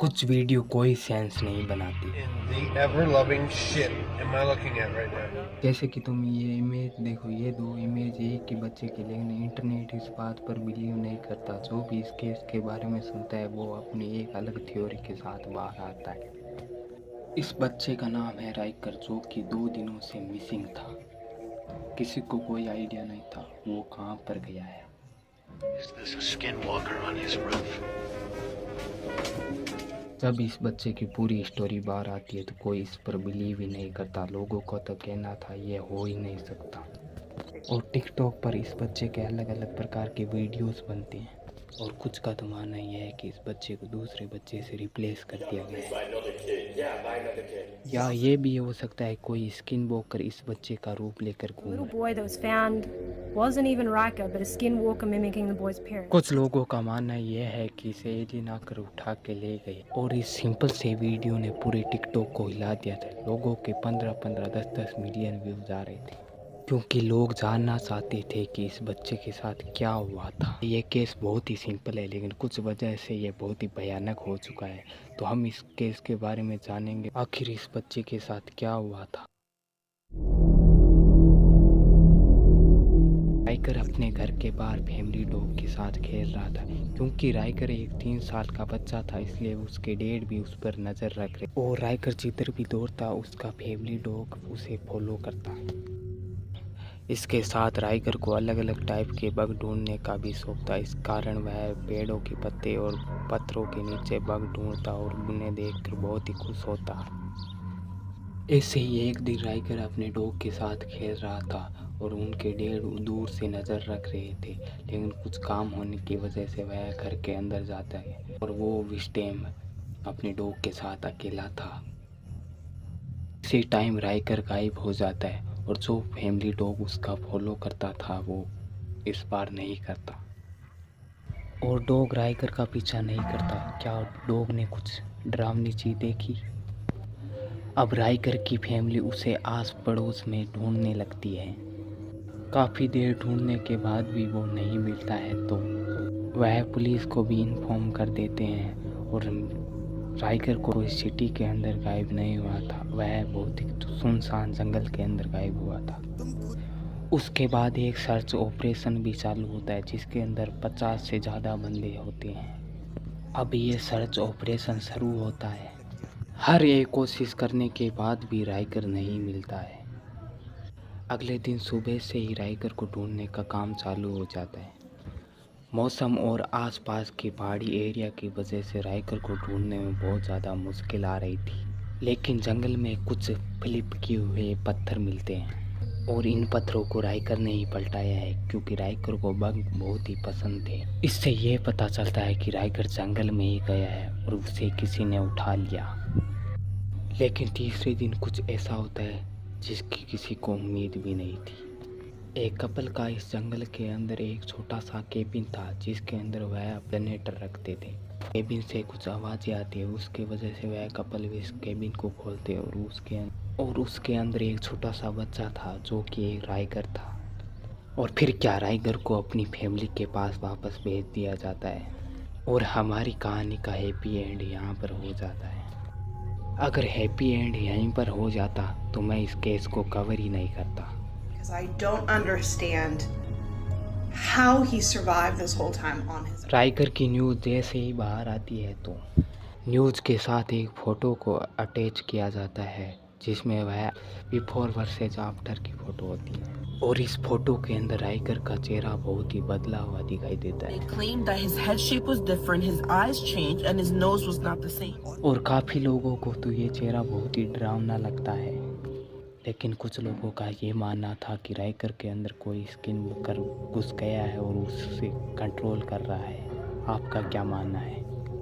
कुछ वीडियो कोई सेंस नहीं बनाती। in the ever-loving shit am I looking at right now? जैसे कि तुम ये इमेज देखो, ये दो इमेज एक ही बच्चे के, लेकिन इंटरनेट इस बात पर बिलीव नहीं करता। जो भी इस केस के बारे में सुनता है वो अपनी एक अलग थ्योरी के साथ बाहर आता है। इस बच्चे का नाम है राइकर, जो कि 2 दिनों से मिसिंग था। किसी को कोई आइडिया नहीं था वो कहाँ पर गया है। Is this a skinwalker on his roof? जब इस बच्चे की पूरी स्टोरी बाहर आती है तो कोई इस पर बिलीव ही नहीं करता। लोगों को तो कहना था ये हो ही नहीं सकता। और टिकटॉक पर इस बच्चे के अलग अलग प्रकार के वीडियोस बनते हैं, और कुछ का तो मानना ये है कि इस बच्चे को दूसरे बच्चे से रिप्लेस कर दिया गया है, या ये भी हो सकता है कोई स्किन वॉकर इस बच्चे का रूप लेकर घूम little रहा है। boy that was found wasn't even Rika, but a skinwalker mimicking the boy's parents. कुछ लोगों का मानना यह है कि इसे एलियन आकर उठा के ले गए, और इस सिंपल से वीडियो ने पूरे टिकटॉक को हिला दिया था। लोगों के 15-15, 10-10 मिलियन व्यूज आ रहे थे, क्योंकि लोग जानना चाहते थे कि इस बच्चे के साथ क्या हुआ था। ये केस बहुत ही सिंपल है, लेकिन कुछ वजह से ये बहुत ही भयानक हो चुका है। तो हम इस केस के बारे में जानेंगे, आखिर इस बच्चे के साथ क्या हुआ था। राइकर अपने घर के बाहर फैमिली डॉग के साथ खेल रहा था। क्योंकि राइकर एक 3 साल का बच्चा था, इसलिए उसके डैड भी उस पर नज़र रख रहे, और राइकर जिधर भी दौड़ता उसका फैमिली डॉग उसे फॉलो करता। इसके साथ राइकर को अलग अलग टाइप के बग ढूंढने का भी शौक था। इस कारण वह पेड़ों के पत्ते और पत्थरों के नीचे बग ढूंढता और उन्हें देखकर बहुत ही खुश होता। ऐसे ही एक दिन राइकर अपने डॉग के साथ खेल रहा था, और उनके डैड दूर से नज़र रख रहे थे, लेकिन कुछ काम होने की वजह से वह घर के अंदर जाता है, और वो उस टाइम अपने डॉग के साथ अकेला था। इसी टाइम राइकर गायब हो जाता है, और जो फैमिली डॉग उसका फॉलो करता था वो इस बार नहीं करता, और डॉग राइकर का पीछा नहीं करता। क्या डॉग ने कुछ डरावनी चीज़ देखी? अब राइकर की फैमिली उसे आस पड़ोस में ढूंढने लगती है। काफ़ी देर ढूंढने के बाद भी वो नहीं मिलता है, तो वह पुलिस को भी इन्फॉर्म कर देते हैं, और राइकर को इस सिटी के अंदर गायब नहीं हुआ था, वह बहुत ही सुनसान जंगल के अंदर गायब हुआ था। उसके बाद एक सर्च ऑपरेशन भी चालू होता है, जिसके अंदर 50 से ज़्यादा बंदे होते हैं। अब ये सर्च ऑपरेशन शुरू होता है। हर एक कोशिश करने के बाद भी राइकर नहीं मिलता है। अगले दिन सुबह से ही राइकर को ढूंढने का काम चालू हो जाता है। मौसम और आसपास के पहाड़ी एरिया की वजह से राइकर को ढूंढने में बहुत ज़्यादा मुश्किल आ रही थी, लेकिन जंगल में कुछ फ्लिप किए हुए पत्थर मिलते हैं, और इन पत्थरों को राइकर ने ही पलटाया है, क्योंकि राइकर को बग बहुत ही पसंद थे। इससे ये पता चलता है कि राइकर जंगल में ही गया है और उसे किसी ने उठा लिया। लेकिन तीसरे दिन कुछ ऐसा होता है जिसकी किसी को उम्मीद भी नहीं थी। एक कपल का इस जंगल के अंदर एक छोटा सा केबिन था, जिसके अंदर वह जनरेटर रखते थे। केबिन से कुछ आवाज़ें आती है, उसके वजह से वह कपल भी इस केबिन को खोलते, और उसके अंदर एक छोटा सा बच्चा था जो कि एक राइगर था। और फिर क्या, राइगर को अपनी फैमिली के पास वापस भेज दिया जाता है, और हमारी कहानी का हैप्पी एंड यहाँ पर हो जाता है। अगर हैप्पी एंड यहीं पर हो जाता तो मैं इस केस को कवर ही नहीं करता। Because I don't understand how he survived this whole time on his own. Rigor की न्यूज़ जैसे ही बाहर आती है तो न्यूज़ के साथ एक फ़ोटो को अटैच किया जाता है, जिसमें वह बिफोर वर्सेज आफ्टर की फ़ोटो होती है, और इस फ़ोटो के अंदर राइगर का चेहरा बहुत ही बदला हुआ दिखाई देता They है, claimed that his head shape was different, his eyes changed, and his nose was not the same. और काफ़ी लोगों को तो ये चेहरा बहुत ही डरावना लगता है। लेकिन कुछ लोगों का ये मानना था कि राइकर के अंदर कोई स्किन वॉकर घुस गया है और उससे कंट्रोल कर रहा है। आपका क्या मानना है?